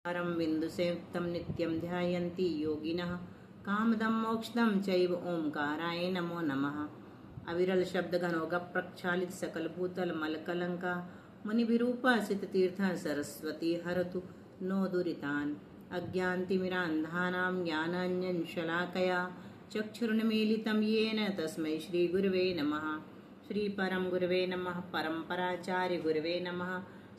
परं बिन्दुसेयुक्तं नित्यं ध्यायन्ति योगिनः कामदं मोक्षदं चैव ओंकाराय नमो नमः। अविरल शब्द घनोग प्रक्षालित सकल भूतल मलकलंका मुनिभिरूपासित तीर्थ सरस्वती हरतु नो दुरितान् अज्ञानतिमिरान्धानां ज्ञानाञ्जनशलाकया चक्षुरुन्मीलितं येन तस्मै श्रीगुरवे नमः। श्री परम गुरवे नमः। परम्पराचार्य गुरवे नमः।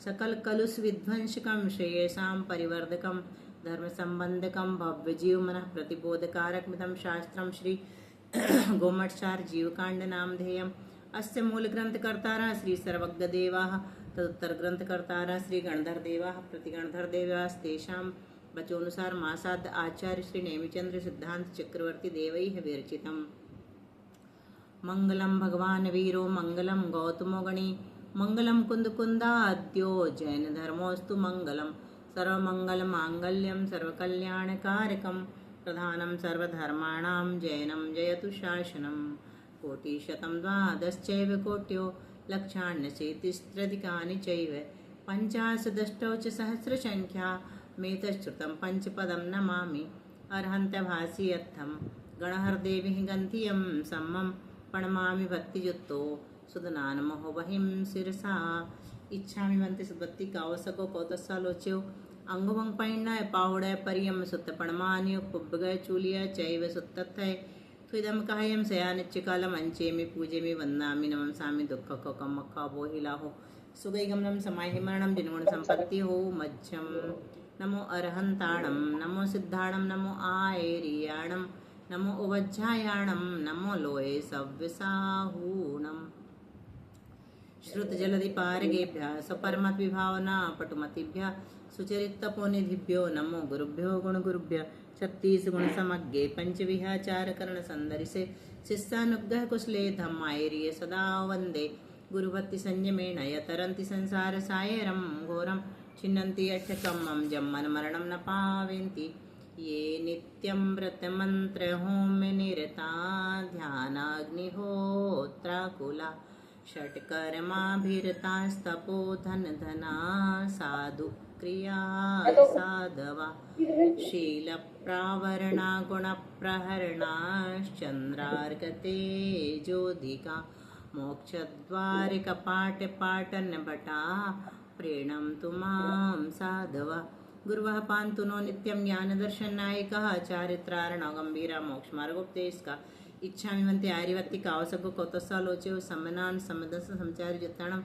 सकल कलुष विध्वंसकं श्रेयसां परिवर्धकं धर्मसंबंधकं भव्यजीव मनः प्रतिबोधकारकमिदं शास्त्रं श्री गोमठसार जीवकांड नामधेयम्। अस्य मूलग्रन्थकर्तारः श्री सर्वज्ञदेवाः तदुत्तरग्रन्थकर्तारः श्री गणधरदेवाः प्रतिगणधरदेवास्तेषां वचोनुसार मासाद् आचार्य श्री नेमिचंद्र सिद्धांत चक्रवर्ती देवैः विरचितम्। मंगलम भगवान वीरो मंगलम गौतमो गणी मंगलम कुंदकुंदाद्यो जैन धर्मोस्तु मंगलम सर्वमंगल मांगल्यम सर्वकल्याणकारकम प्रधानम सर्वधर्माणां जैनम जयतु शासनम। कोटिशतं द्वादश्चैव कोट्यो लक्षाण्यशीतिस्त्रधिकानि चैव पञ्चाशदष्टौ च सहस्रसङ्ख्या मेतश्रुतं पंचपदं नमामि। अर्हन्त्यभासीयत्थं गणहरदेवीः गन्धियं सम्मं प्रणमामि भक्तियुक्तो सुदनानमहो वहिं शिरसा इच्छामि वन्ति सुबत्ति कावसको कौतसालोच्यो अंगुवं पैण्णाय पावड़य परियम सुत्त पणमान्यो पुब्बगय चूलिया चैव सुत्तथय त्विदं कायं सयानिच्चिकालम् अंचेमि पूजेमि वन्दामि नमसामि दुःखकोकमक्खा बोहिलाहो सुगैगमनं समाहि मरणं जिनगुण संपत्ति हो मज्जम। नमो अरहंताणं नमो सिद्धाणं नमो आयरियाणं नमो उवज्झायाणं नमो लोये सव्यसाहूणम्। श्रुतजलधिपारगेभ्यः स्वपरमद्विभावना पटुमतिभ्यः सुचरितपोनिधिभ्यो नमो गुरुभ्यो गुणगुरुभ्यः। 36 गुण समग्गे पंचविहाचार कर्ण संदरिसे शिष्यानुग्रह कुशले धम्मायरिय सदा वंदे गुरुभक्ति संयमेन यतरन्ति संसार सायरं घोरं छिन्नन्ति अठकमं जम्मन मरणं न पावेन्ति ये नित्यं व्रतमन्त्र होम्य निरता ध्यानाग्निहोत्राकुला षट्कर्माभिरतास्तपो धन धना साधु क्रिया साधवा शीलप्रावरणा गुणप्रहरणाश्चन्द्रार्कतेजोधिका मोक्षद्वारिकपाटपाटनभटा प्रीणन्तु मां साधवा। गुरुवः पान्तु नो नित्यं ज्ञानदर्शननायकः चारित्रार्णव गम्भीरा मोक्षमार्गोपदेशका इच्छामि वन्ते आर्यवत्ति कावसको कौतसालोच्यो सम्मनान् सम्मदस संचार्य जत्ताणं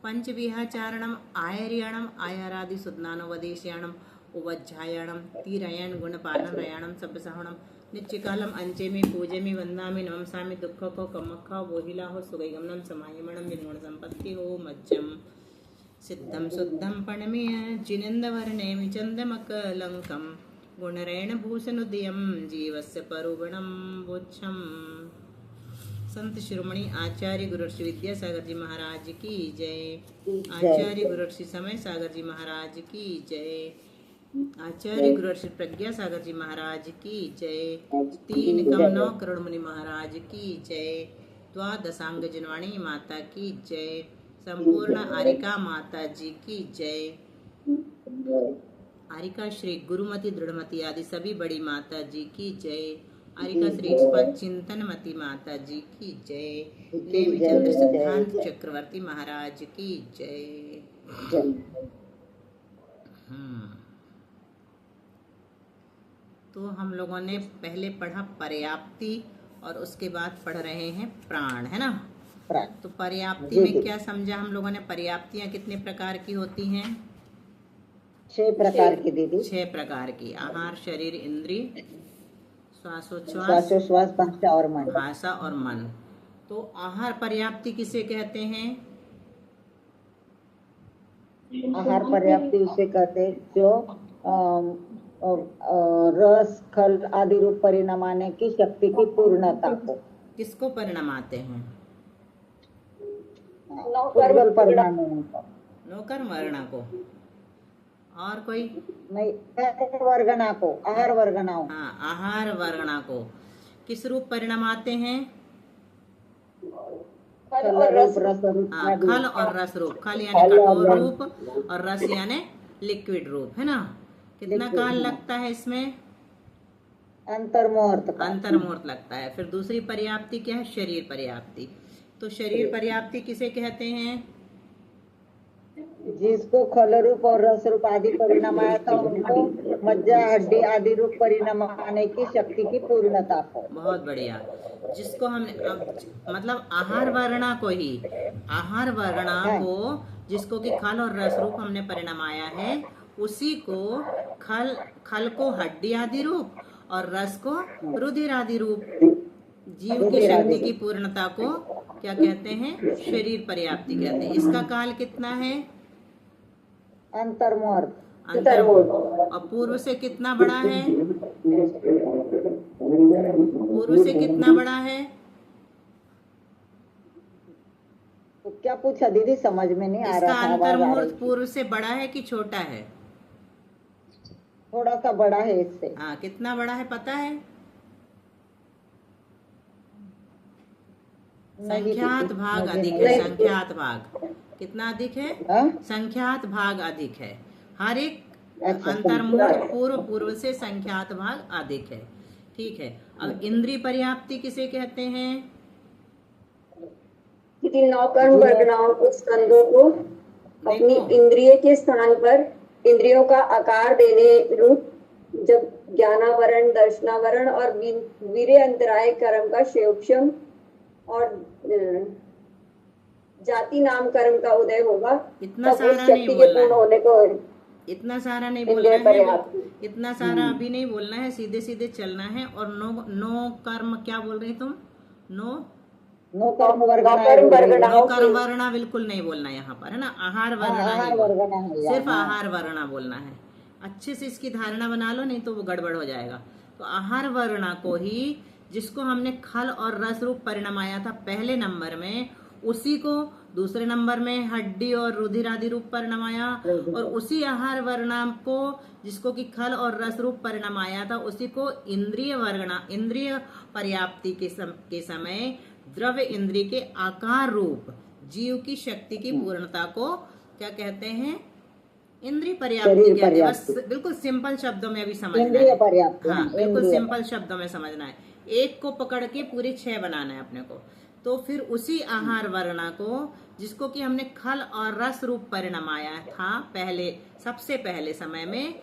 पंचविहाचारणम् आयर्याणम् आयारादि सुदनानोपदेशयाणम् उवज्झायाणं तीरयण गुणपालनरयाणं सब्बसहणं नित्यकालम् अंचेमि पूजेमि वन्दामि नमसामि दुःखको कमक्खा बोहिलाहो सुगैगमनं समाहिमणं निर्गुण संपत्ति हो मज्जम्। सिद्धं शुद्धं पणमेय जिनेन्द्रवर्णेमि चन्दमकलङ्कं गुणरेण भूषणोदयं जीवस्य परुगुणं वोच्छम्। संत शिरोमणि आचार्य गुरुश्री विद्यासागर जी महाराज की जय। आचार्य गुरुश्री समय सागर जी महाराज की जय। आचार्य गुरुश्री प्रज्ञा सागर जी महाराज की जय। 3 कम 9 करोड़ मुनि महाराज की जय। द्वादशांग जनवाणी माता की जय। संपूर्ण आरिका माता जी की जय। आरिका श्री गुरुमती दृढ़मती आदि सभी बड़ी माता जी की जय। आरिका श्री चिंतनमती माता जी की जय। नेमिचंद्र सिद्धांत चक्रवर्ती महाराज की जय। तो हम लोगों ने पहले पढ़ा पर्याप्ति और उसके बाद पढ़ रहे हैं प्राण, है ना। तो पर्याप्ति में क्या समझा हम लोगों ने? पर्याप्तियां कितने प्रकार की होती हैं? 6 प्रकार की दीदी। 6 प्रकार की। आहार, शरीर, इंद्रिय, श्वासोच्छ्वास, भाषा और मन। भाषा और मन। तो आहार पर्याप्ति किसे कहते हैं? आहार पर्याप्ति उसे कहते हैं जो रस, खल आदि रूप परिणाम आने की शक्ति की पूर्णता को। किसको परिणाम आते हैं? उज्ज्वल परिणाम को। नौकर वर्णा को। और कोई नहीं, वर्गना को, आहार वर्गना। हाँ, आहार वर्गना को। किस रूप परिणाम आते हैं? खल और रस रूप। खल और रस रूप। खल यानी कठोर रूप और रस यानी लिक्विड रूप, है ना। कितना काल लगता है इसमें? अंतर्मुहूर्त काल। अंतर्मुहूर्त लगता है। फिर दूसरी पर्याप्ति क्या है? शरीर पर्याप्ति। तो शरीर पर्याप्ति किसे कहते हैं? जिसको खल रूप और रस रूप आदि परिणाम आया था उनको मज्जा हड्डी आदि रूप परिणाम आने की शक्ति की पूर्णता को। बहुत बढ़िया। जिसको हमने मतलब आहार वर्णा को ही, आहार वर्णा को जिसको कि खल और रस रूप हमने परिणाम आया है, उसी को खल को हड्डी आदि रूप और रस को रुधिर आदि रूप, जीव की शक्ति की पूर्णता को क्या कहते हैं? शरीर पर्याप्ति कहते हैं। इसका काल कितना है? अंतर्मुहूर्त। अंतर्मुहूर्त। और पूर्व से कितना बड़ा है? पूर्व से कितना बड़ा है? तो क्या पूछा दीदी, समझ में नहीं आ इसका रहा था। अंतर्मुहूर्त पूर्व से बड़ा है कि छोटा है? थोड़ा सा बड़ा है इससे। हाँ, कितना बड़ा है पता है? संख्यात भाग अधिक है। संख्यात भाग कितना अधिक है? संख्यात भाग अधिक है। हर एक अंतर्मुहूर्त पूर्व से संख्यात भाग अधिक है। ठीक है। अब इंद्रिय पर्याप्ति किसे कहते हैं? नौकर्म वर्गनाओं के स्कंदों को अपनी इंद्रिय के स्थान पर इंद्रियों का आकार देने रूप जब ज्ञानावरण, दर्शनावरण और वीर्य अंतराय कर्म का क्षयोक्षम और जाति नाम कर्म का उदय होगा, इतना तब उस सारा शक्ति नहीं के बोलना पूर्ण है। होने को इतना सारा नहीं बोलना है। इतना सारा अभी नहीं बोलना है, सीधे सीधे चलना है। और नो कर्म क्या बोल रही तुम? नो कर्म वर्णा बिल्कुल नहीं बोलना यहाँ पर, है ना? आहार वर्णा ही बोलना, सिर्फ आहार वर्णा बोलना है। अच्छे से इसकी धारणा बना लो, नहीं तो वो गड़बड़ हो जाएगा। तो आहार वर्णा को ही, जिसको हमने खल और रस रूप परिणाम आया था पहले नंबर में, उसी को दूसरे नंबर में हड्डी और रुधिर आदि रूप परिणाम आया, और उसी आहार वर्णा को जिसको कि खल और रस रूप परिणाम आया था, उसी को इंद्रिय पर्याप्ति के समय द्रव्य इंद्रिय के आकार रूप जीव की शक्ति की पूर्णता को क्या कहते हैं? इंद्रिय पर्याप्ति कहते हैं। बस बिल्कुल सिंपल शब्दों में अभी समझना है। हाँ, बिल्कुल सिंपल शब्दों में समझना है। एक को पकड़ के पूरे 6 बनाना है अपने को। तो फिर उसी आहार वर्णा को, जिसको कि हमने खल और रस रूप परिणाम आया था पहले, सबसे पहले समय में,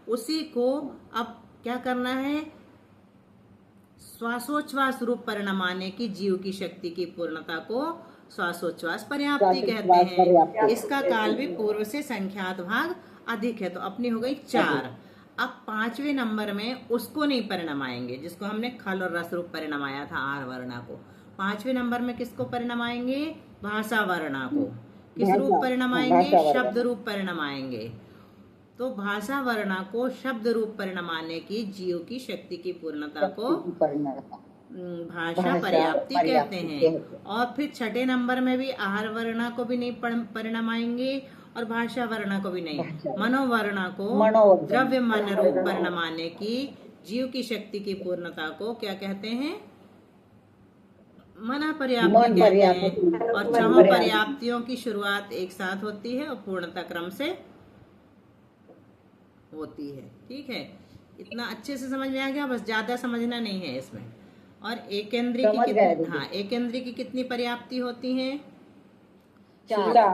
उसी को अब क्या करना है? श्वासोच्छ्वास रूप परिणाम आने की जीव की शक्ति की पूर्णता को श्वासोच्छ्वास पर्याप्ति कहते हैं। इसका काल भी पूर्व से संख्यात भाग अधिक है। तो अपनी हो गई 4। अब 5वें नंबर में उसको नहीं परिणाम आएंगे जिसको हमने खल और रस रूप परिणाम आया था आहार वर्णा को। 5वें नंबर में किसको परिणाम आएंगे? भाषा वर्णा को। किस रूप परिणाम आएंगे? शब्द रूप परिणाम आएंगे। तो भाषा वर्णा को शब्द रूप परिणाम आने की जीव की शक्ति की पूर्णता को भाषा पर्याप्ति कहते हैं। और फिर 6ठे नंबर में भी आहार वर्णा को भी नहीं परिणाम आएंगे और भाषा वर्णा को भी नहीं। मनोवर्णा को द्रव्य मन रूप परिणाम आने की जीव की शक्ति की पूर्णता को क्या कहते हैं? मना पर्याप्ति कहते हैं। और 4 पर्याप्तियों की शुरुआत एक साथ होती है और पूर्णता क्रम से होती है। ठीक है, इतना अच्छे से समझ में आ गया? बस ज्यादा समझना नहीं है इसमें। और एकेंद्रीय की कितनी पर्याप्ति होती है?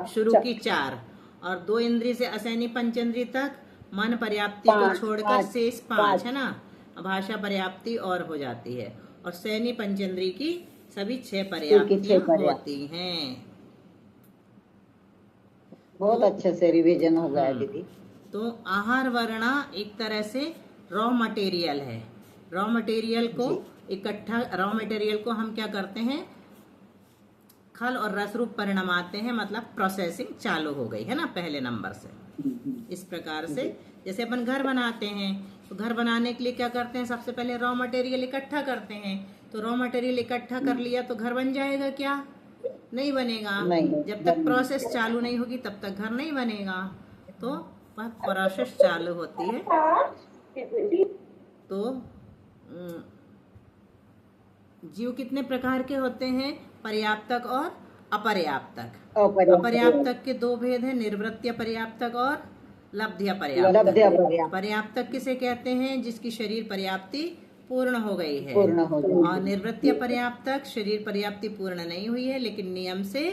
शुरू की 4, और 2 इंद्रिय से असैनी पंचेंद्रिय तक मन पर्याप्ति को छोड़कर शेष 5 है ना, भाषा पर्याप्ति और हो जाती है। और सैनी पंचेंद्रिय की सभी 6 पर्याप्तियां होती हैं। बहुत अच्छे से रिवीजन हो गया दीदी। तो आहार वर्णा एक तरह से रॉ मटेरियल है। रॉ मटेरियल को हम क्या करते हैं? खल और रस रूप परिणाम आते हैं, मतलब प्रोसेसिंग चालू हो गई है ना पहले नंबर से। इस प्रकार से जैसे अपन घर बनाते हैं, तो घर बनाने के लिए क्या करते हैं? सबसे पहले रॉ मटेरियल इकट्ठा करते हैं। तो रॉ मटेरियल इकट्ठा कर लिया तो घर बन जाएगा क्या? नहीं बनेगा। जब तक प्रोसेस चालू नहीं होगी तब तक घर नहीं बनेगा। तो वह प्रोसेस चालू होती है। तो जीव कितने प्रकार के होते हैं? पर्याप्तक और अपर्याप्तक। अपर्याप्तक के 2 भेद हैं, निर्वृत्तीय पर्याप्तक और लब्ध्य पर्याप्त। लब्ध्य पर्याप्त। पर्याप्तक किसे कहते हैं? जिसकी शरीर पर्याप्ति पूर्ण हो गई है। पूर्ण हो गई। और निर्वृत्य पर्याप्तक शरीर पर्याप्ति पूर्ण नहीं हुई है लेकिन नियम से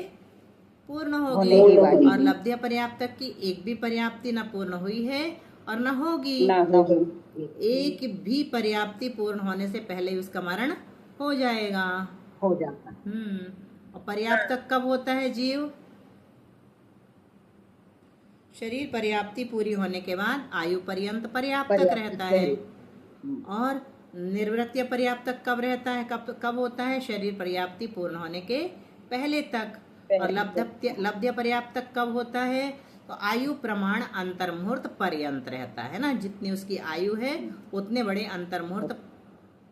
पूर्ण होगी। होने की वाली। और लब्ध्य पर्याप्तक की एक भी पर्याप्ति न पूर्ण हुई है और न होगी। एक भी पर्याप्ति पूर्ण होने से पहले उसका मरण हो जाएगा। हो जाता। और पर्याप्तक कब होता है जीव? शरीर पर्याप्ति पूरी होने के बाद आयु पर्यंत पर्याप्तक रहता है। और निर्वृत्य पर्याप्तक कब रहता है? कब होता है? शरीर पर्याप्ति पूर्ण होने के पहले तक। और लब्ध्य पर्याप्तक कब होता है? तो आयु प्रमाण अंतर्मुहूर्त पर्यंत रहता है ना। जितनी उसकी आयु है उतने बड़े अंतर्मुहूर्त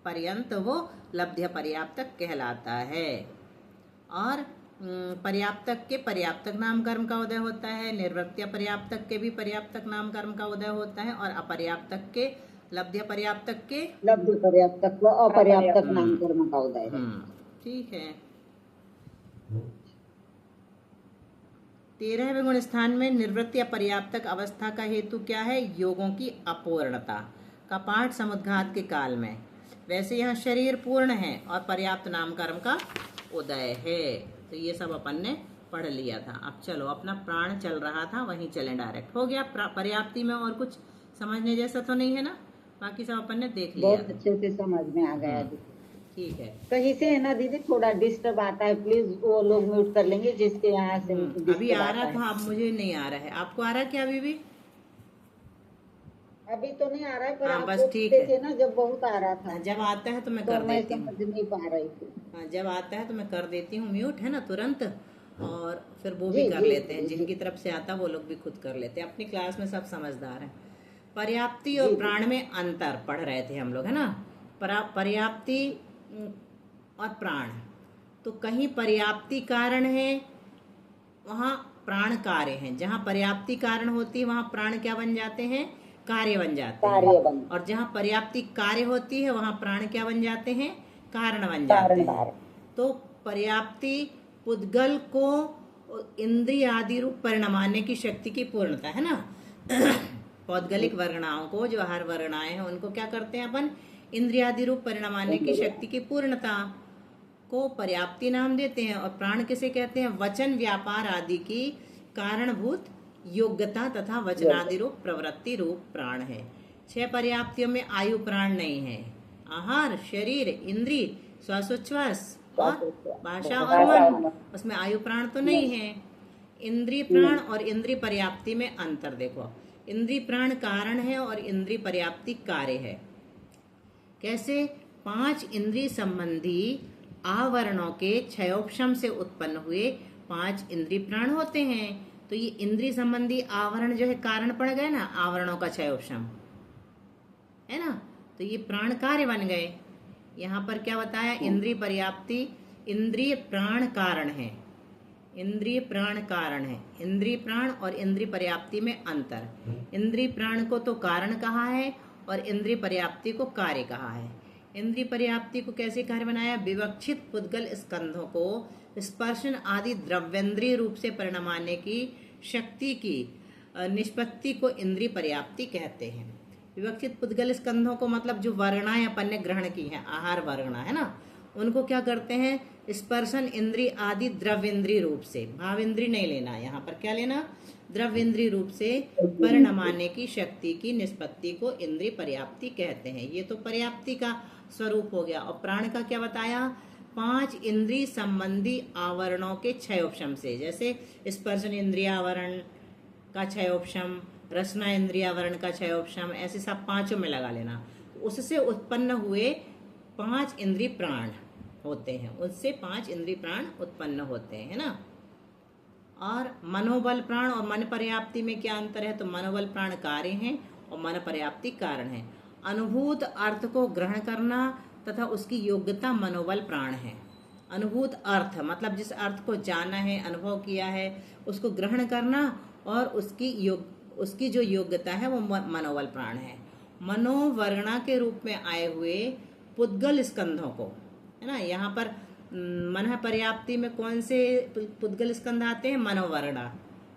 पर्यंत वो लब्ध्य पर्याप्तक कहलाता है। और पर्याप्तक के पर्याप्तक नाम कर्म का उदय होता है। निर्वृत्य पर्याप्तक के भी पर्याप्तक नाम कर्म का उदय होता है। और अपर्याप्तक के लब्ध्य पर्याप्तक के लब्ध्य पर्याप्तक व अपर्याप्तक नाम कर्म का उदय है। ठीक है। 13वें गुण स्थान में निर्वृत्ति पर्याप्तक अवस्था का हेतु क्या है? योगों की अपूर्णता का पाठ समुद्घात के काल में। वैसे यहाँ शरीर पूर्ण है और पर्याप्त नाम कर्म का उदय है। तो ये सब अपन ने पढ़ लिया था। अब चलो, अपना प्राण चल रहा था वहीं चलें डायरेक्ट। हो गया पर्याप्ति में और कुछ समझने जैसा तो नहीं है ना? बाकी सब अपन ने देख लिया। बहुत अच्छे से समझ में आ गया। ठीक है। कहीं से है ना दीदी थोड़ा डिस्टर्ब आता है, प्लीज वो लोग म्यूट कर लेंगे जिसके यहाँ से अभी आ रहा था, अब मुझे नहीं आ रहा है। आपको आ रहा है क्या अभी भी? अभी तो नहीं आ रहा है पर हाँ, आप बस ठीक है। थे ना जब बहुत आ रहा था। जब आता है तो मैं तो कर मैं देती हूँ। समझ नहीं पा रही थी। हाँ, जब आता है तो मैं कर देती हूँ म्यूट, है ना, तुरंत। और फिर वो जी, भी कर जी, लेते हैं। जी। जिनकी तरफ से आता वो लोग भी खुद कर लेते हैं। अपनी क्लास में सब समझदार हैं। पर्याप्ति और प्राण में अंतर पढ़ रहे थे हम लोग, है ना। पर्याप्ति और प्राण, तो कहीं पर्याप्ति कारण है, वहाँ प्राण कार्य है। जहाँ पर्याप्ति कारण होती है वहाँ प्राण क्या बन जाते हैं? कार्य बन जाते हैं। और जहाँ पर्याप्ति कार्य होती है वहाँ प्राण क्या बन जाते हैं? कारण बन जाते हैं। तो पर्याप्ति पुद्गल को इंद्रिय आदि रूप परिणमाने की शक्ति की पूर्णता, है ना। पौद्गलिक वर्गणाओं को, जो हर वर्गणाएं हैं, उनको क्या करते हैं अपन? इंद्रियादि रूप परिणमाने की शक्ति की पूर्णता को पर्याप्ति नाम देते हैं। और प्राण किसे कहते हैं? वचन व्यापार आदि की कारणभूत योग्यता तथा वचनादि रूप प्रवृत्ति रूप प्राण है। 6 पर्याप्तियों में आयु प्राण नहीं है। आहार, शरीर, इंद्रिय, श्वासोच्छ्वास और भाषा और मन, उसमें आयु प्राण तो नहीं है। इंद्रिय प्राण और इंद्रिय पर्याप्ति में अंतर देखो। इंद्रिय प्राण कारण है और इंद्रिय पर्याप्ति कार्य है। कैसे? 5 इंद्रिय संबंधी आवरणों के क्षयोपशम से उत्पन्न हुए 5 इंद्रिय प्राण होते हैं। तो ये इंद्रिय संबंधी आवरण जो है कारण पड़ गए ना, आवरणों का क्षयोपशम, है ना। तो ये प्राण कार्य बन गए। यहाँ पर क्या बताया? इंद्रिय पर्याप्ति इंद्रिय प्राण कारण है। इंद्रिय प्राण कारण है। इंद्रिय प्राण और इंद्रिय पर्याप्ति में अंतर। इंद्रिय प्राण को तो कारण कहा है और इंद्रिय पर्याप्ति को कार्य कहा है। इंद्रिय पर्याप्ति को कैसे कार्य बनाया? विवक्षित पुद्गल स्कंधों को स्पर्शन आदि द्रव्येंद्रिय रूप से परिणमाने की शक्ति की निष्पत्ति को इंद्रिय पर्याप्ति कहते हैं। विवक्षित पुद्गल स्कंधों को मतलब जो वर्णाएं अपन ने ग्रहण की हैं, आहार वर्णा, है ना, उनको क्या करते हैं? स्पर्शन इंद्रिय आदि द्रव्येंद्रिय रूप से, भाव इंद्रिय नहीं लेना, यहाँ पर क्या लेना? द्रव्येंद्रिय रूप से परिणमाने की शक्ति की निष्पत्ति को इंद्रिय पर्याप्ति कहते हैं। ये तो पर्याप्ति का स्वरूप हो गया। और प्राण का क्या बताया? 5 इंद्रिय संबंधी आवरणों के क्षयोपशम से, जैसे स्पर्शन इंद्रिय आवरण का क्षयोपशम, रसना इंद्रिय आवरण का क्षयोपशम, ऐसे सब 5 में लगा लेना। उससे उत्पन्न हुए 5 इंद्रिय प्राण होते हैं। उससे 5 इंद्रिय प्राण उत्पन्न होते हैं, है ना। और मनोबल प्राण और मन पर्याप्ति में क्या अंतर है? तो मनोबल प्राण कार्य हैं और मन पर्याप्ति कारण है। अनुभूत अर्थ को ग्रहण करना तथा उसकी योग्यता मनोबल प्राण है। अनुभूत अर्थ मतलब जिस अर्थ को जाना है, अनुभव किया है, उसको ग्रहण करना और उसकी जो योग्यता है वो मनोबल प्राण है। मनोवर्णा के रूप में आए हुए पुद्गल स्कंधों को, है ना, यहाँ पर मन पर्याप्ति में कौन से पुद्गल स्कंध आते हैं? मनोवर्णा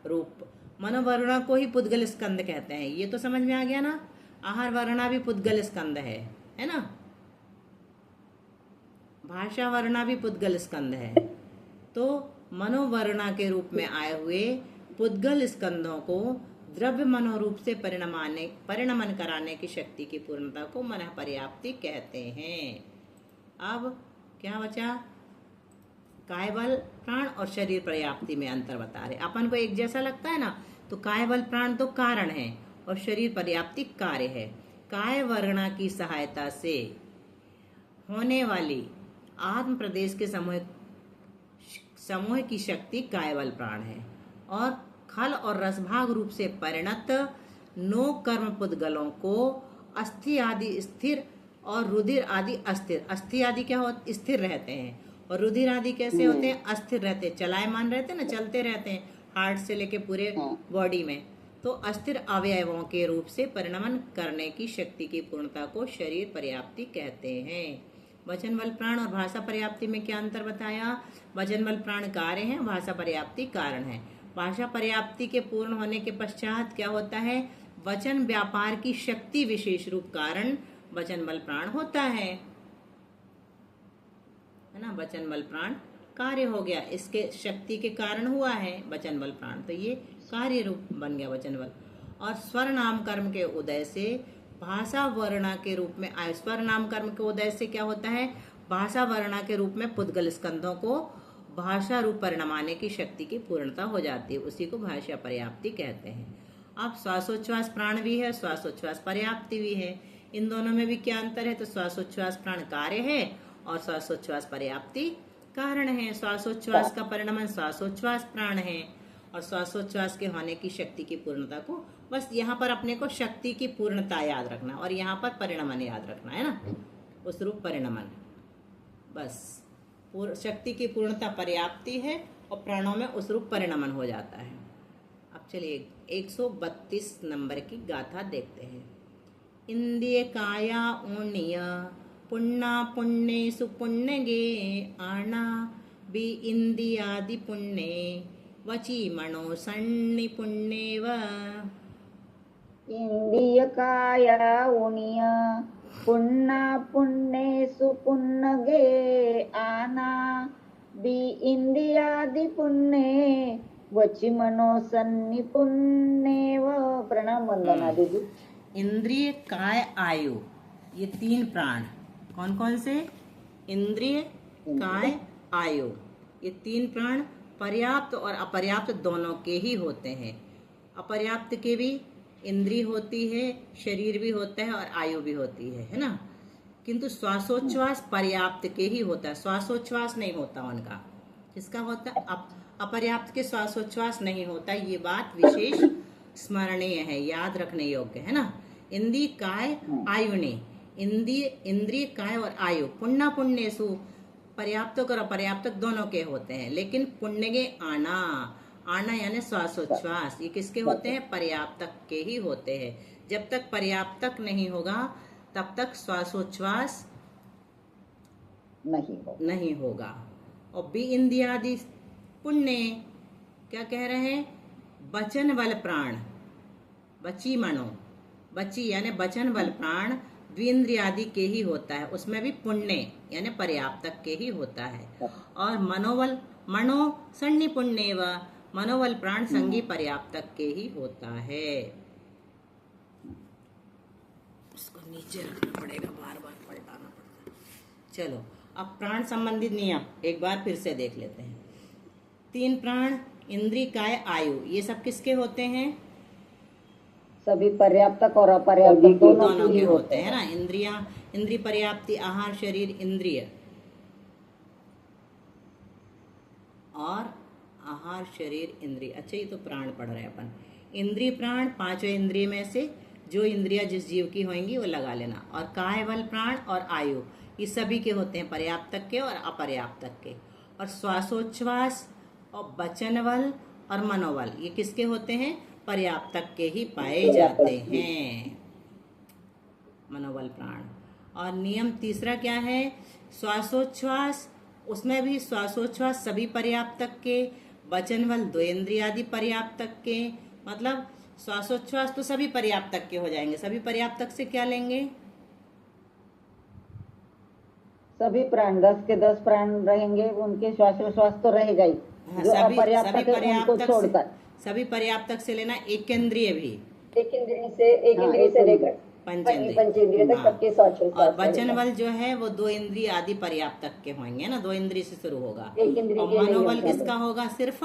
रूप। मनोवरुणा को ही पुद्गल स्कंद कहते हैं। ये तो समझ में आ गया ना। आहार वर्णा भी पुद्गल स्कंद है ना। भाषा वर्णा भी पुद्गल स्कंद है। तो मनोवर्णा के रूप में आए हुए पुद्गल स्कंदों को द्रव्य मनोरूप से परिणमन कराने की शक्ति की पूर्णता को मन पर्याप्ति कहते हैं। अब क्या बचा? कायबल प्राण और शरीर पर्याप्ति में अंतर बता रहे। अपन को एक जैसा लगता है ना, तो कायबल प्राण तो कारण है और शरीर पर्याप्ति कार्य है। काय वर्णा की सहायता से होने वाली आत्म प्रदेश के समूह की शक्ति कायबल प्राण है और खल और रसभाग रूप से परिणत नो कर्म पुद्गलों को अस्थि आदि स्थिर और रुधिर आदि अस्थिर। अस्थि आदि क्या होते? स्थिर रहते हैं। और रुधिर आदि कैसे होते हैं? अस्थिर रहते हैं, चलायमान रहते हैं ना, चलते रहते हैं हार्ट से लेके पूरे बॉडी में। तो अस्थिर अवयवों के रूप से परिणमन करने की शक्ति की पूर्णता को शरीर पर्याप्ति कहते हैं। वचन बल प्राण और भाषा पर्याप्ति में क्या अंतर बताया? वचन बल प्राण कार्य है, भाषा पर्याप्ति कारण है। भाषा पर्याप्ति के पूर्ण होने के पश्चात क्या होता है? वचन व्यापार की शक्ति विशेष रूप कारण वचन बल प्राण होता है ना। वचन बल प्राण कार्य हो गया, इसके शक्ति के कारण हुआ है वचन बल प्राण, तो ये कार्य रूप बन गया वचन बल। और स्वर नाम कर्म के उदय से भाषा वर्णा के रूप में आए। स्वर नाम कर्म के उदय से क्या होता है? भाषा वर्णा के रूप में पुद्गल स्कंधों को भाषा रूप परिणमाने की शक्ति की पूर्णता हो जाती है, उसी को भाषा पर्याप्ति कहते हैं। अब श्वासोच्छ्वास प्राण भी है, श्वासोच्छ्वास पर्याप्ति भी है। इन दोनों में भी क्या अंतर है? तो श्वासोच्छ्वास प्राण कार्य है और श्वासोच्छ्वास पर्याप्ति कारण है। श्वासोच्छ्वास का परिणमन श्वासोच्छ्वास प्राण है और श्वासोच्छ्वास के होने की शक्ति की पूर्णता को, बस यहाँ पर अपने को शक्ति की पूर्णता याद रखना और यहाँ पर परिणमन याद रखना है ना, उस रूप परिणमन। बस शक्ति की पूर्णता पर्याप्ति है और प्राणों में उस रूप परिणमन हो जाता है। अब चलिए 132 नंबर की गाथा देखते हैं। इंद्रिय काया ऊण्य पुण्या पुण्य सुपुण्य गे आना बी इंद्रियादि पुण्य वची मनो सन्नि पुण्येव। इंद्रिय काया ऊण्य पुण्या पुण्य सुपुण्य गे आना बी इंद्रियादि पुण्य वची मनो सन्नि पुण्येव। प्रणाम वंदना दीदी। इंद्रिय काय आयु, ये तीन प्राण कौन कौन से? इंद्रिय काय आयु, ये तीन प्राण पर्याप्त और अपर्याप्त दोनों के ही होते हैं। अपर्याप्त के भी इंद्रिय होती है, शरीर भी होता है और आयु भी होती है ना। किंतु श्वासोच्छ्वास पर्याप्त के ही होता है, श्वासोच्छ्वास नहीं होता उनका। किसका होता है? अपर्याप्त के श्वासोच्छ्वास नहीं होता। ये बात विशेष स्मरणीय है, याद रखने योग्य है ना। इंद्रिय काय आयु ने, इंद्रिय काय और आयु पुण्य पुण्यसु पर्याप्तक और अपर्याप्तक दोनों के होते हैं, लेकिन पुण्य के आना, आना यानी श्वासोच्छ्वास, ये किसके होते हैं? पर्याप्तक के ही होते हैं। जब तक पर्याप्तक नहीं होगा तब तक श्वासोच्छ्वास नहीं होगा। और बी इंद्रियादि पुण्य क्या कह रहे हैं? वचन बल प्राण, बची मनो, बची यानी वचन बल प्राण द्विंद्रियादि के ही होता है, उसमें भी पुण्य यानी पर्याप्तक के ही होता है। और मनोबल मनो सन्नि पुण्य व मनोबल प्राण संगी पर्याप्तक के ही होता है। उसको नीचे रखना पड़ेगा, बार बार पलटाना पड़ता है। चलो अब प्राण संबंधित नियम एक बार फिर से देख लेते हैं। तीन प्राण इंद्रिय काय आयु, ये सब किसके होते हैं? सभी पर्याप्तक और अपर्याप्तक दोनों के होते हैं ना। इंद्रिय पर्याप्ति आहार शरीर इंद्रिय और आहार शरीर इंद्रिय। अच्छा ये तो प्राण पढ़ रहे हैं अपन। इंद्रिय प्राण पांचों इंद्रिय में से जो इंद्रिया जिस जीव की होंगी वो लगा लेना। और काय बल प्राण और आयु ये सभी के होते हैं, पर्याप्तक के और अपर्याप्तक के। और श्वासोच्छ्वास और वचन बल और मनोबल ये किसके होते हैं? पर्याप्तक के ही पाए जाते हैं, मनोबल प्राण। और नियम तीसरा क्या है? श्वासोच्छ्वास, उसमें भी श्वासोच्छ्वास सभी पर्याप्तक के, वचन बल द्वेन्द्रियादि पर्याप्तक के, मतलब श्वासोच्छ्वास तो सभी पर्याप्तक के हो जाएंगे। सभी पर्याप्तक से क्या लेंगे? सभी प्राण 10 के 10 प्राण रहेंगे, उनके श्वासोच्छ्वास तो रहेगा ही। हाँ, जो सभी अपर्याप्तक है उनको पर्याप्तक छोड़कर। सभी पर्याप्तक से लेना, एकेंद्रिय भी, एक इंद्रिय से लेकर पंचेंद्रिय, पंचेंद्रिय तक हाँ। सबके श्वासोच्छ्वास और वचन बल जो है वो 2 इंद्रिय आदि पर्याप्तक के होंगे ना, 2 इंद्रिय से शुरू होगा। एक इंद्रिय और के नहीं मनोबल होता। किसका होगा? सिर्फ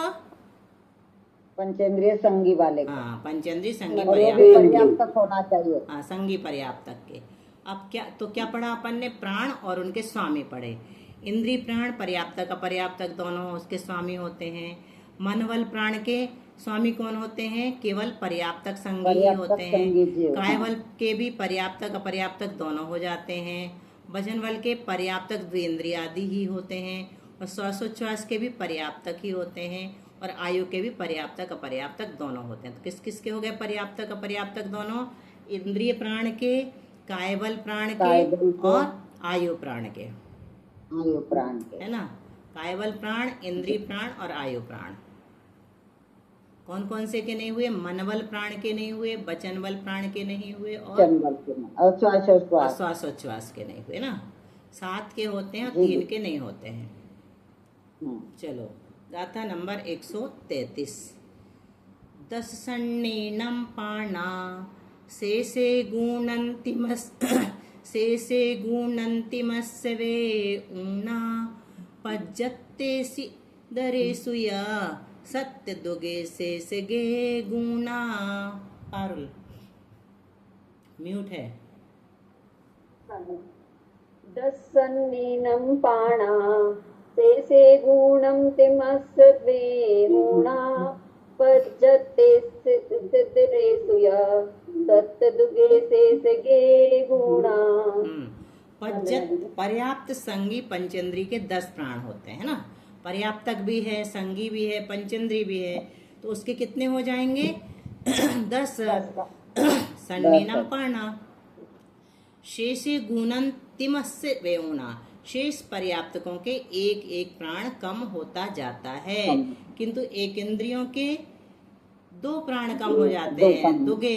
पंचेंद्रिय संगी वाले का। हाँ, पंचेंद्रिय संगी और वो भी पर्याप्तक। पर्याप्तक होना चाहिए। हाँ, संगी पर्याप्तक के। अब क्या पढ़ा अपन ने? प्राण और उनके स्वामी पढ़े। इंद्रिय प्राण पर्याप्तक अपर्याप्तक दोनों उसके स्वामी होते हैं। मनवल प्राण के स्वामी कौन होते हैं? केवल पर्याप्तक संगी ही होते हैं। कायवल के भी पर्याप्तक अपर्याप्तक दोनों हो जाते हैं। वचन बल के पर्याप्तक द्विंद्रिय आदि ही होते हैं। और श्वासोच्छ्वास के भी पर्याप्तक ही होते हैं। और आयु के भी पर्याप्तक अपर्याप्तक दोनों होते हैं। तो किस किस के हो गए पर्याप्तक अपर्याप्तक दोनों? इंद्रिय प्राण के, कायबल प्राण के और आयु प्राण के। आयु प्राण के, है ना? कायबल प्राण, इंद्रिय प्राण और आयु प्राण। कौन कौन से के नहीं हुए? मनबल प्राण के नहीं हुए, वचन बल प्राण के नहीं हुए, और श्वासोच्छ्वास श्वासोच्छ्वास के नहीं हुए ना। 7 के होते हैं और 3 के नहीं होते हैं। चलो, गाथा नंबर 133। 10 सन्नीनं पाणा शेषे गुणन्तिमस्य वे ऊना पज्जत्तेसि दरेषु या सत्य दुगे से गे गुणा। पारुल म्यूट है। 10 सन्नीनं पाणा शेषे गुणन्तिमस्य वे ऊना पज्जते सिद्धरेषु या सत्य दुगे से गे गुणा। पर्याप्त संगी पंचेंद्री के 10 प्राण होते हैं ना। पर्याप्तक भी है, संगी भी है, पंचेंद्री भी है। तो उसके कितने हो जाएंगे? 10। सन्नीनं पाणा शेषे गुणन्तिमस्य वेऊना। शेष पर्याप्तकों के एक एक प्राण कम होता जाता है, किंतु एक इंद्रियों के 2 प्राण कम हो जाते हैं, दुगे।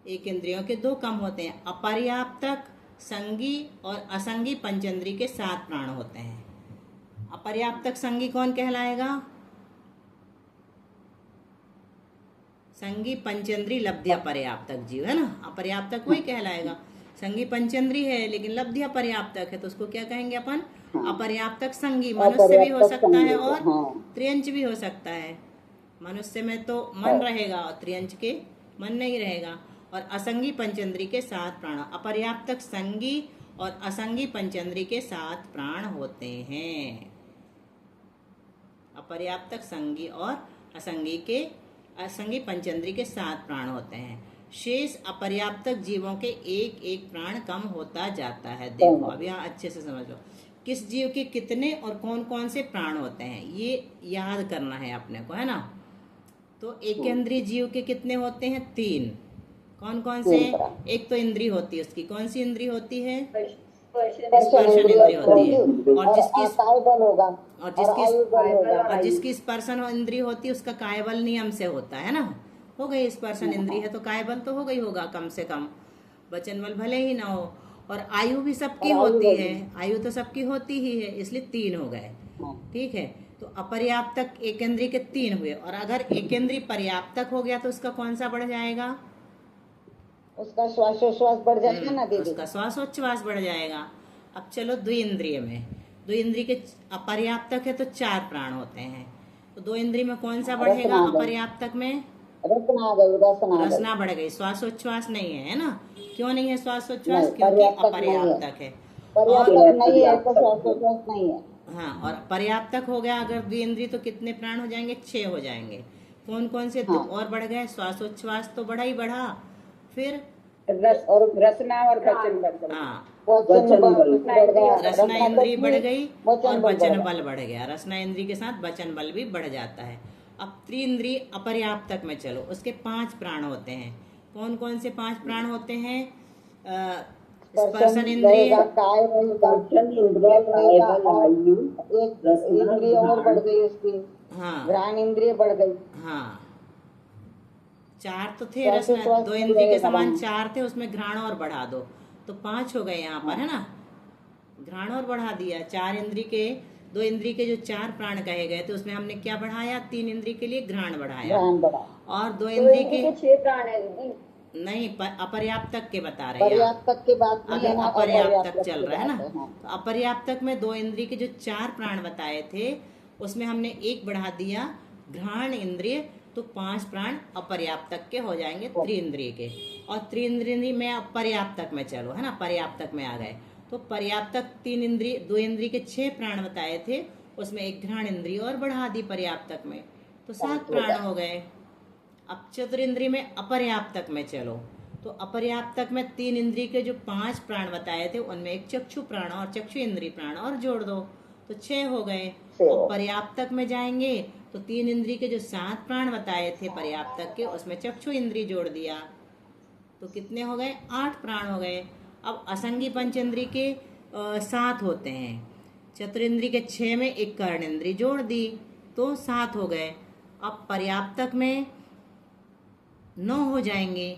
एक इंद्रियों के 2 कम होते हैं। अपर्याप्तक, संगी और असंगी पंचेंद्री के 7 प्राण होते हैं। अपर्याप्तक संगी कौन कहलाएगा? संगी पंचेंद्री लब्ध्या पर्याप्तक जीव है ना। अपर्याप्तक वही कहलाएगा। संगी पंचेंद्री है लेकिन लब्ध्या पर्याप्तक है, तो उसको क्या कहेंगे अपन? अपर्याप्तक संगी। मनुष्य भी हो सकता है और त्रियंच भी हो सकता है। मनुष्य में तो मन रहेगा और त्रियंच के मन नहीं रहेगा। और असंगी पंचेंद्री के 7 प्राण। अपर्याप्तक संगी और असंगी पंचेंद्री के 7 प्राण होते हैं। अपर्याप्तक संगी और असंगी पंचेंद्री के 7 प्राण होते हैं। शेष अपर्याप्तक जीवों के एक एक प्राण कम होता जाता है। देखो अब यहाँ अच्छे से समझ लो किस जीव के कितने और कौन कौन से प्राण होते हैं, ये याद करना है अपने को, है ना। तो एकेंद्रीय जीव के कितने होते हैं? 3। कौन कौन से? एक तो इंद्रिय होती है उसकी, कौन सी इंद्रिय होती है? स्पर्शन इंद्रिय होती है। और जिसकी स्पर्शन इंद्रिय होती है उसका कायबल नियम से होता है ना। हो गई स्पर्शन इंद्रिय है तो कायबल तो हो गई होगा कम से कम, वचन बल भले ही ना हो। और आयु भी सबकी होती है, आयु तो सबकी होती ही है, इसलिए 3 हो गए। ठीक है, तो अपर्याप्तक एकेंद्रीय के 3 हुए। और अगर एकेंद्रीय पर्याप्तक हो गया तो उसका कौन सा बढ़ जाएगा? उसका श्वासोच्छ्वास बढ़ जाएगा ना दीदी। उसका श्वासोच्छ्वास बढ़ जाएगा। अब चलो द्विइंद्रिय में। द्विइंद्रिय के अपर्याप्तक है तो 4 प्राण होते हैं। तो 2 इंद्रिय में कौन सा बढ़ेगा? अपर्याप्तक में रसना बढ़ गई। श्वासोच्छ्वास नहीं है ना। क्यों नहीं है श्वासोच्छ्वास? क्योंकि अपर्याप्तक है। हाँ, और पर्याप्तक हो गया अगर द्विइंद्रिय तो कितने प्राण हो जाएंगे? 6 हो जाएंगे। कौन कौन से? और बढ़ गए। श्वासोच्छ्वास तो बढ़ा ही बढ़ा, फिर रसना और रसना इंद्रिय बढ़ गई और वचन बल बढ़ गया। रसना इंद्रिय के साथ वचन बल भी बढ़ जाता है। अब त्रिइंद्रिय अपर्याप्तक में चलो, उसके 5 प्राण होते हैं। कौन कौन से 5 प्राण होते हैं? स्पर्शन इंद्रिय, इंद्रिय और बढ़ गई उसकी। हाँ, घ्राण इंद्रिय बढ़ गई। हाँ, 4 तो थे चौथे रसना, श्वास 2 में इंद्री के रहेगा समान हम। 4 थे, उसमें घ्राण और बढ़ा दो तो 5 हो गए यहाँ पर, है ना। घ्राण और बढ़ा दिया। 4 इंद्री के, 2 इंद्री के जो 4 प्राण कहे गए थे उसमें हमने क्या बढ़ाया, 3 इंद्री के लिए घ्राण बढ़ाया, ध्यान बढ़ा। और 2 तो इंद्री इंद्री के के 6 प्राण है दीदी। नहीं, अपर्याप्त तक के बता रहे हैं आप। पर्याप्त तक की बात नहीं अभी है ना, अपर्याप्त तक अपर्याप्त चल की रहा है ना। बात है। हाँ। तो अपर्याप्त तक में 2 इंद्रिय के जो 4 प्राण बताए थे उसमें हमने 1 बढ़ा दिया घ्राण इंद्रिय, तो 5 प्राण अपर्याप्त तक के हो जाएंगे त्रिइंद्रिय के। और त्रिइंद्रिय में अब पर्याप्त तक में चलो, है ना, पर्याप्त तक में आ गए। तो पर्याप्त तक 3 इंद्रिय, 2 इंद्रिय के 6 प्राण बताए थे, उसमें 1 घ्राण इंद्रिय और बढ़ा दी पर्याप्त तक में, तो 7 प्राण हो गए। अब चतुरिंद्रिय में अपर्याप्त तक में चलो, तो अपर्याप्त तक में 3 इंद्रिय के जो 5 प्राण बताए थे उनमें 1 चक्षु प्राण और चक्षु इंद्रिय प्राण और जोड़ दो तो 6 हो गए। और पर्याप्त तक में जाएंगे तो 3 इंद्रिय के जो 7 प्राण बताए थे पर्याप्त तक के, उसमें चक्षु इंद्रिय जोड़ दिया तो कितने हो गए, 8 प्राण हो गए। अब असंगी पंचेंद्रिय के 7 होते हैं, चतुरिंद्रिय के 6 में 1 कर्णेंद्रिय जोड़ दी तो 7 हो गए। अब पर्याप्त तक में 9 हो जाएंगे।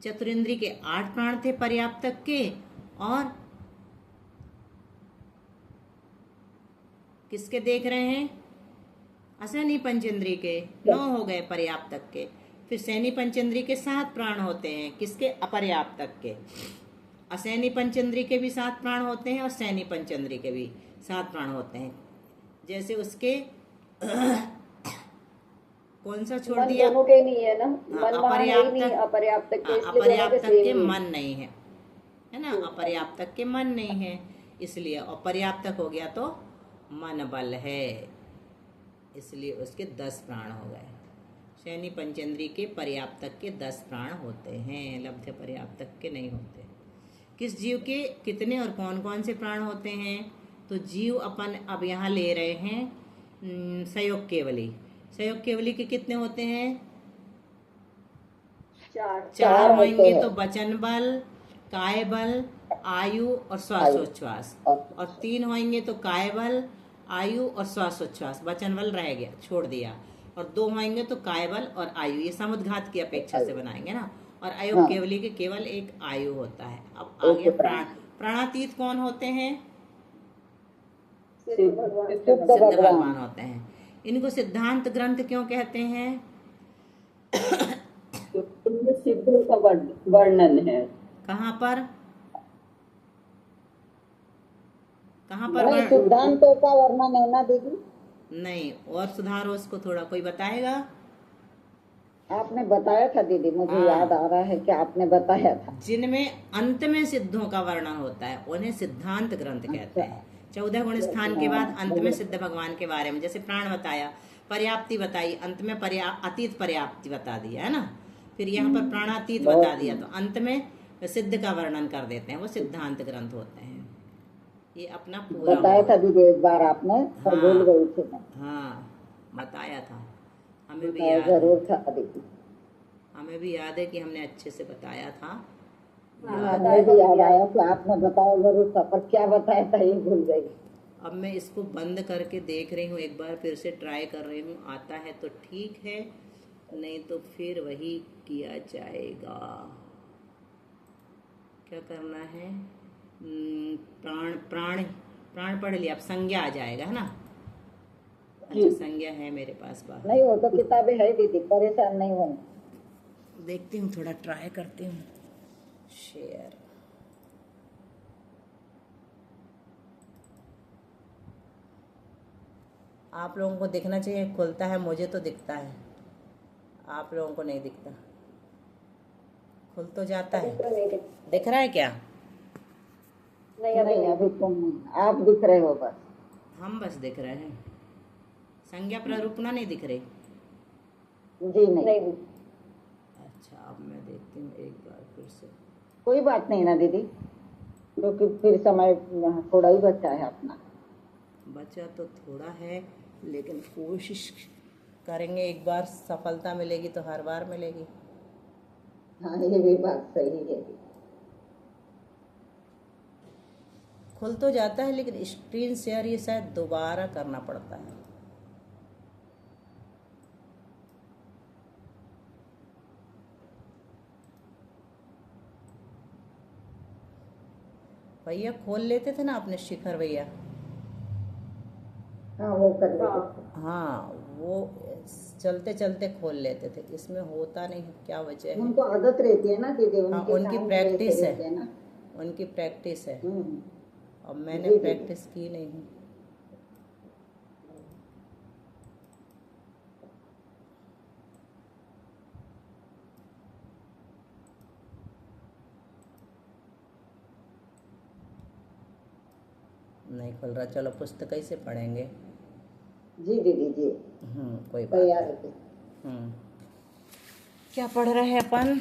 चतुरिंद्रिय के 8 प्राण थे पर्याप्त तक के, और किसके देख रहे हैं, असैनी पंचेंद्रिय के 9 हो गए पर्याप्त तक के। फिर सैनी पंचेंद्रिय के 7 प्राण होते हैं, किसके, अपर्याप्त तक के। असैनी पंचेंद्रिय के भी 7 प्राण होते हैं और सैनी पंचेंद्रिय के भी 7 प्राण होते हैं। जैसे उसके कौन सा छोड़ मन दिया, दोनों के नहीं है ना, मन वहाँ है ही नहीं, अपर्याप्त, अपर्याप्त तक के, इसलिए दोनों अपर्याप्त के तक के सेम ही। मन नहीं है ना, अपर्याप्त तक के मन नहीं है, इसलिए अपर्याप्त तक हो गया तो मन बल है, इसलिए उसके 10 प्राण हो गए। सैनी पंचेंद्रिय के पर्याप्त तक के 10 प्राण होते हैं, लब्ध पर्याप्त तक के नहीं होते। किस जीव के कितने और कौन कौन से प्राण होते हैं, तो जीव अपन अब यहाँ ले रहे हैं संयोग केवली। संयोग केवली के कितने होते हैं, 4 होंगे तो वचन बल, काय बल, आयु और श्वासोच्छ्वास, और 3 होंगे तो काय बल, आयु और श्वासोच्छ्वास, वचन बल रह गया, छोड़ दिया, और 2 होंगे तो काय बल और आयु, ये समुद्घात की अपेक्षा से बनाएंगे ना। और अयोग केवली के केवल 1 आयु होता है। अब आगे प्राण, प्राणातीत कौन होते हैं, सिद्ध भगवान। सिद्ध भगवान होते हैं। इनको सिद्धांत ग्रंथ क्यों कहते हैं, इनमें सिद्धों का वर्णन है। कहाँ पर, कहाँ नहीं, पर सिद्धांतों का वर्णन है ना दीदी। नहीं, और सुधारो उसको थोड़ा, कोई बताएगा। आपने बताया था दीदी, मुझे हाँ। याद आ रहा है कि आपने बताया था। जिनमें अंत में सिद्धों का वर्णन होता है उन्हें सिद्धांत ग्रंथ कहते हैं। 14 गुण स्थान के बाद अंत में सिद्ध भगवान के बारे में, जैसे प्राण बताया, पर्याप्ति बताई, अंत में अतीत पर्याप्ति बता दिया है ना, फिर यहाँ पर प्राणातीत बता दिया, तो अंत में सिद्ध का वर्णन कर देते हैं, वो सिद्धांत ग्रंथ होते हैं। ये अपना पूरा बताया था दीदी एक बार आपने, पर भूल गई थी मैं। हाँ, बताया था, हमें भी बताया याद है, जरूर था दीदी। हमें भी याद है कि हमने अच्छे से बताया था। मुझे भी याद आया कि आपने बताया जरूर था, पर क्या बताया था ये भूल गई। अब मैं इसको बंद करके देख रही हूँ, एक बार फिर से ट्राई कर रही हूँ, आता है तो ठीक है, नहीं तो फिर वही किया जाएगा। क्या करना है, प्राण प्राण प्राण पढ़ लिया, अब संज्ञा आ जाएगा, है ना। अच्छा, संज्ञा है मेरे पास बाहर, नहीं, वो तो किताबें है दीदी, परेशान नहीं होना। देखती हूँ, थोड़ा ट्राई करती हूँ। शेयर, आप लोगों को दिखना चाहिए, खुलता है, मुझे तो दिखता है, आप लोगों को नहीं दिखता। खुल तो जाता है, तो नहीं दिख रहा है क्या, नहीं अभी नहीं, अभी तुम आप दिख रहे हो बस। हम बस दिख रहे हैं, संज्ञा प्ररूपणा नहीं दिख रही। जी नहीं, नहीं। अच्छा, अब मैं देखती हूँ एक बार फिर से। कोई बात नहीं ना दीदी, क्योंकि फिर समय थोड़ा ही बचा है अपना। बचा तो थोड़ा है, लेकिन कोशिश करेंगे, एक बार सफलता मिलेगी तो हर बार मिलेगी। हाँ, ये भी बात सही है। खुल तो जाता है, लेकिन स्क्रीन शेयर ये शायद दोबारा करना पड़ता है। भैया खोल लेते थे ना अपने शिखर भैया। हाँ वो कर लेते। हाँ वो चलते चलते खोल लेते थे, इसमें होता नहीं है, क्या वजह है? उनको आदत रहती है ना दीदी, हाँ उनके उनकी काम प्रैक्टिस वैसे है, रहते हैं ना। उनकी प्रैक्टिस है। हम्म। अब जी मैंने दीदी। प्रैक्टिस की नहीं। नहीं खुल रहा, चलो पुस्तक कैसे पढ़ेंगे? जी दीदी जी, कोई बात तैयार नहीं। है। क्या पढ़ रहे हैं अपन?